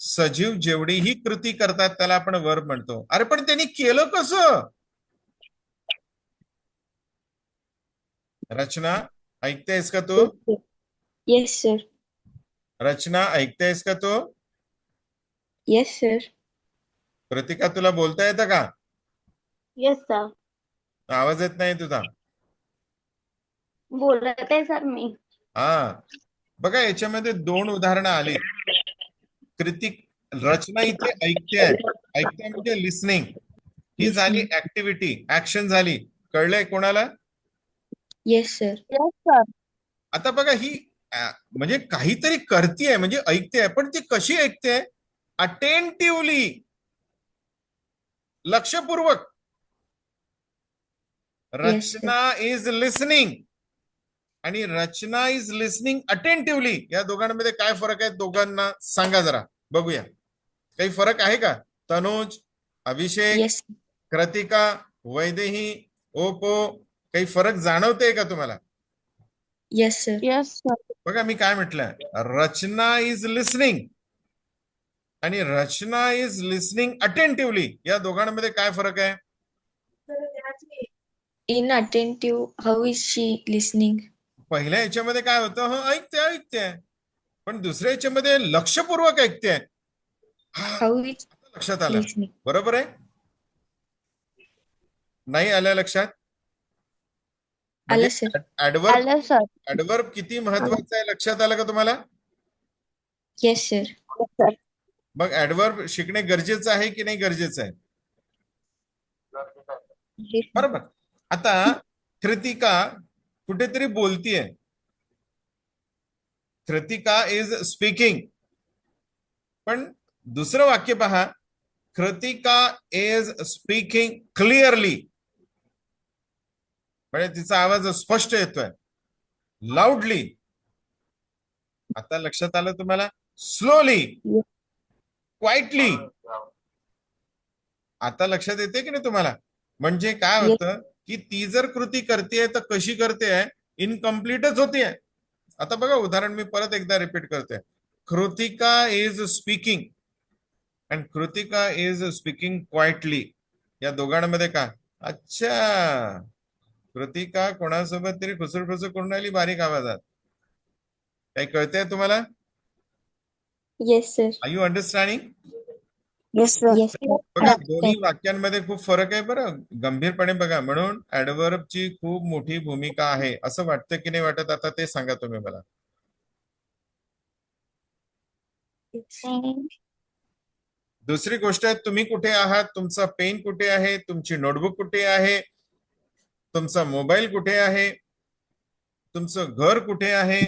सजीव जेवढीही कृती करतात त्याला आपण वर्ब म्हणतो. अरे पण त्यांनी केलं कसं? रचना, ऐकतेस का तू? Yes, sir. रचना, ऐकतेस का तू? Yes, sir. कृतिका, तुला बोलता येतं का? Yes sir. आवाज येत नाही तुझा. बोलत आहे सर मी. हा, बघा याच्यामध्ये दोन उदाहरणं आली. रचना इथे ऐकते आहे. ऐकते म्हणजे लिसनिंग. ही झाली ऍक्टिव्हिटी, ऍक्शन झाली. कळलंय कोणाला? Yes, sir. Yes sir. आता बघा ही म्हणजे काहीतरी करते म्हणजे ऐकते, पण ती कशी ऐकते? अटेंटिव्हली, लक्षपूर्वक. रचना इज लिसनिंग आणि रचना इज लिसनिंग अटेंटिव्हली. या दोघांमध्ये काय फरक आहे? दोघांना सांगा जरा, बघूया. काही फरक आहे का? तनुज, अभिषेक, Yes. कृतिका, वैदेही, ओपो, काही फरक जाणवते का तुम्हाला? Yes, sir. Yes sir. बघा मी काय म्हटलंय, रचना इज लिसनिंग आणि रचना इज लिसनिंग अटेंटिव्हली. या दोघांमध्ये काय फरक आहे? Inattentive. How is she listening? पहिल्या याच्यामध्ये काय होतं, हो ऐकते ऐकते, पण दुसऱ्या याच्यामध्ये लक्षपूर्वक ऐकते. How is लक्षात आलं, listening? बरोबर आहे? नाही आलं लक्षात? आलं, म्हणजे sir. आलं सर. ऍडवर्ब किती महत्वाचं आहे लक्षात आलं का तुम्हाला? Yes, sir. सर. मग ऍडवर्ब शिकणे गरजेचं आहे की नाही गरजेचं आहे? Yes. बरोबर. आता कृतिका कुठेतरी बोलतीये. कृतिका इज स्पीकिंग, पण दुसरं वाक्य पहा, कृतिका इज स्पीकिंग क्लिअरली, म्हणजे तिचा आवाज स्पष्ट येतोय, लाऊडली. आता लक्षात आलं तुम्हाला? Slowly, Yes. क्वाइटली. आता लक्षात येते की नाही तुम्हाला? म्हणजे काय Yes. होतं की ती जर कृती करते तर कशी करते? इनकम्प्लीटच होतीये. आता बघा उदाहरण मी परत एकदा रिपीट करतोय. Kritika is speaking and Kritika is speaking quietly. या दोघांमध्ये का? अच्छा, कृतिका कोणासोबत तरी खुसूर करून राहिली बारीक आवाजात. काही कळतंय तुम्हाला? Yes, sir. Are you understanding? Yes, sir. Yes, sir. बघा दोन्ही वाक्यांमध्ये खूप फरक आहे बरं, गंभीरपणे बघा. म्हणून ऍडव्हर्ब ची खूप मोठी भूमिका आहे. असं वाटतं की नाही वाटत? आता ते सांगा तुम्ही मला. दुसरी गोष्ट आहे, तुम्ही कुठे आहात? तुमचा पेन कुठे आहे? तुमची नोटबुक कुठे आहे? तुमचा मोबाईल कुठे आहे? तुमचं घर कुठे आहे?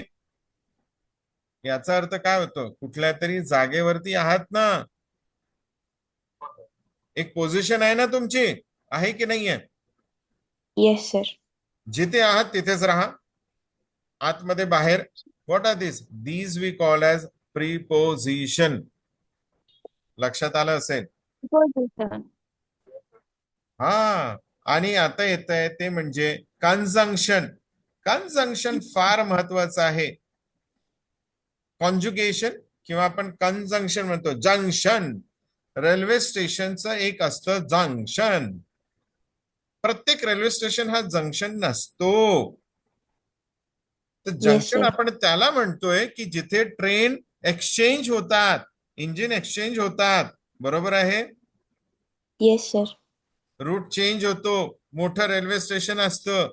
याचा अर्थ काय होतो? कुठल्या तरी जागेवरती आहात ना? एक पोझिशन आहे ना तुमची, आहे की नाहीये? Yes, sir. जिथे आहात तिथेच राहा. आतमध्ये बाहेर. What are these we call as preposition. लक्षात आलं असेल? Position. हा. आणि आता येत आहे ते म्हणजे कंजंक्शन. कंजंक्शन फार महत्वाचं आहे. कॉन्जुगेशन किंवा आपण कंजंक्शन म्हणतो. जंक्शन, रेल्वे स्टेशनचं एक असतं जंक्शन. प्रत्येक रेल्वे स्टेशन हा जंक्शन नसतो. तर जंक्शन sir. आपण त्याला म्हणतोय की जिथे ट्रेन एक्सचेंज होतात, इंजिन एक्सचेंज होतात. बरोबर आहे? Yes, sir. रूट चेंज होतो. मोठं रेल्वे स्टेशन असतं.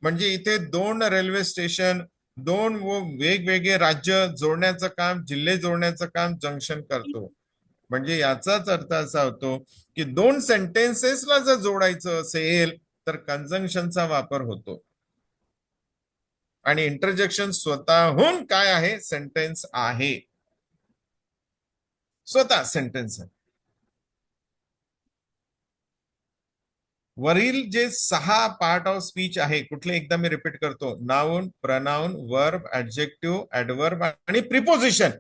म्हणजे इथे दोन रेल्वे स्टेशन, दोन वेगवेगळे राज्य जोडण्याचं काम, जिल्हे जोडण्याचं काम जंक्शन करतो. म्हणजे याचाच अर्थ असा होतो की दोन सेंटेन्सेसला जर जोडायचं असेल तर कंजंक्शनचा वापर होतो. आणि इंटरजेक्शन स्वतःहून काय आहे? सेंटेन्स आहे. स्वतः सेंटेन्स आहे. वरील जे 6 पार्ट ऑफ स्पीच आहे, कुठले एकदा मी रिपीट करतो. Noun, pronoun, verb, adjective, adverb आणि प्रिपोजिशन.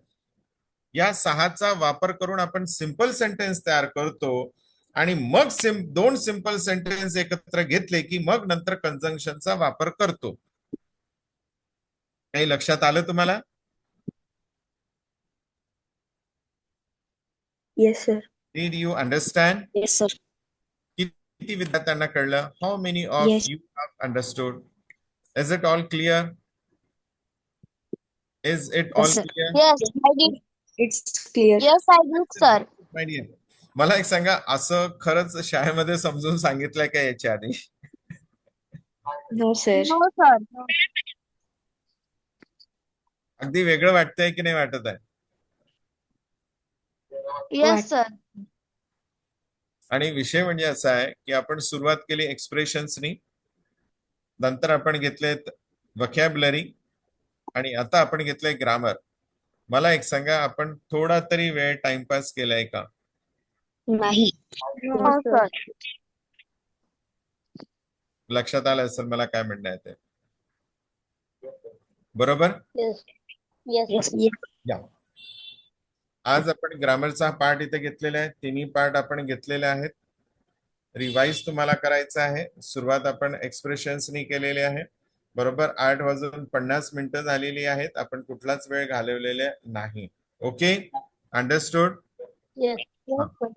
या 6चा वापर करून आपण सिंपल सेंटेन्स तयार करतो. आणि मग दोन सिंपल सेंटेन्स एकत्र घेतले की मग नंतर कंजंक्शनचा वापर करतो. काही लक्षात आलं तुम्हाला? Yes, sir. Did you understand? Yes, sir. किती विद्यार्थ्यांना कळलं? How many of Yes. You have understood? Is it all clear? Is it all sir. Clear? Yes, I did. It's clear. Yes, I did, sir. My dear, मला एक सांगा, असं खरंच शाळेमध्ये समजून सांगितलंय का याच्या आधी? No, sir. No, sir. अगदी वेगळं वाटतंय की नाही वाटत आहे? Yes, sir. आणि विषय म्हणजे असा आहे की आपण सुरुवात केली एक्सप्रेशन्सनी, नंतर आपण घेतलेत व्हकॅब्युलरी आणि आता आपण घेतलंय ग्रामर. मला एक सांगा, आपण थोडा तरी वेळ टाइमपास केलाय का? नाही. No, sir. लक्षात आलं असेल मला काय म्हणणं आहे ते. बरोबर? Yes. Yes. Yes. Yes. या. आज आपण ग्रामरचा पार्ट इथे घेतलेला आहे. तिन्ही पार्ट आपण घेतलेले आहेत. रिवाइज तुम्हाला करायचं आहे. सुरुवात आपण एक्सप्रेशन्सनी केलेली आहे. बरोबर 8:50 झालेली आहेत. आपण कुठलाच वेळ घालवलेला नाही. Okay, understood? Yes. Yes, sir.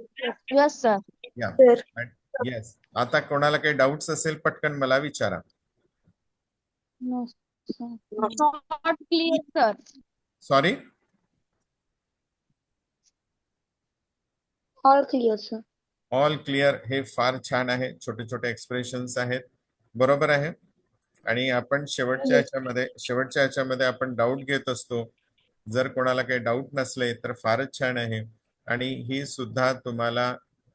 Yes, sir. या. Sir. येस. आता कोणाला काही डाऊट्स असेल पटकन मला विचारा. No, sir. Not clear, sir. Sorry? All clear, sir. All clear. हे फार छान आहे. छोटे छोटे एक्सप्रेशन्स आहेत. बरोबर आहे. आणि आपण शेवटच्या ह्याच्यामध्ये आपण डाऊट घेत असतो. जर कोणाला काही डाऊट नसले तर फारच छान आहे. आणि ही सुद्धा तुम्हाला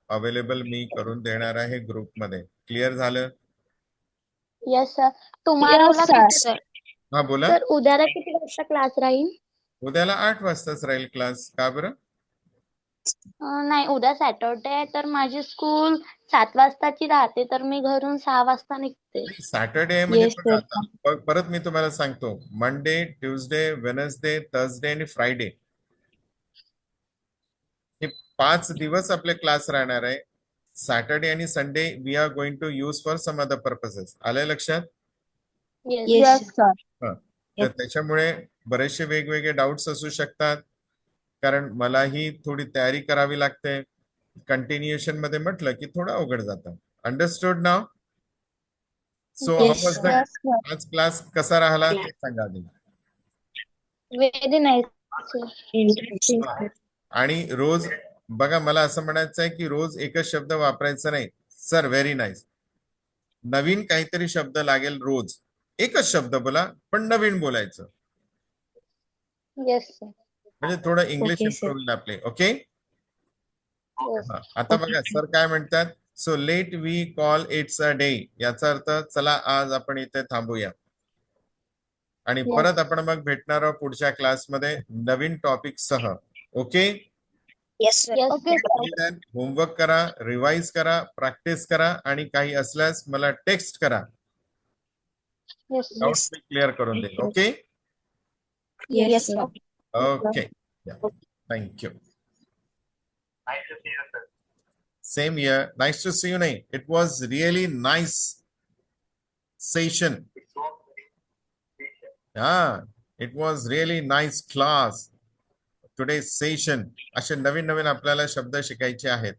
अवेलेबल मी करून देणार आहे ग्रुपमध्ये. क्लिअर झालं? Yes, sir. तुम्हाला Yes, sir. Sir. हा बोला. सर उद्याला किती वाजता क्लास राहील? उद्याला 8 वाजताच राहील क्लास. का बरं? नाही, उद्या सॅटर्डे आहे तर माझी स्कूल 7 वाजताची राहते, तर मी घरून 6 वाजता ते. सॅटर्डे म्हणजे Yes, बघा sir. आता परत मी तुम्हाला सांगतो, मंडे, ट्युजडे, वेनसडे, थर्सडे आणि फ्रायडे हे 5 दिवस आपले क्लास राहणार आहे. सॅटर्डे आणि Sunday we are going to use for some other purposes. आलंय लक्षात? Yes. Yes, sir. हा. तर त्याच्यामुळे बरेचसे वेगवेगळे डाऊट्स असू शकतात, कारण मलाही थोडी तयारी करावी लागते. कंटिन्युएशन मध्ये म्हटलं की थोडं अवघड जातं. Understood now? So how Yes, वाज द Yes, sir. आज क्लास कसा राहिला ते सांगा आधी. Very nice, sir. interesting, हा. sir. आणि रोज बघा, मला असं म्हणायचं आहे की रोज एकच शब्द वापरायचा नाही. Sir very nice. नवीन काहीतरी शब्द लागेल रोज. एकच शब्द बोला पण नवीन बोलायचं, Yes, sir. म्हणजे थोडं इंग्लिश Okay, sir. इम्प्रूव्ह होईल आपले. ओके. Yes. आता Okay. बघा सर काय म्हणतात. So let we call it's a day. याचा अर्थ चला आज आपण इथे थांबूया आणि Yes. परत आपण मग भेटणार आहोत पुढच्या क्लासमध्ये नवीन टॉपिक सह. Okay. Yes, sir. Yes, sir. Homework करा, रिवाइज करा, प्रॅक्टिस करा आणि काही असल्यास मला टेक्स्ट करा. Yes, sir. डाउट्स मी क्लिअर करून देईन. Okay. Yes, sir. Okay. Thank you. Same here. Nice to see you, Nay. It was really nice session. Yeah, it was really nice class. Today's session. असे नवीन नवीन आपल्याला शब्द शिकायचे आहेत.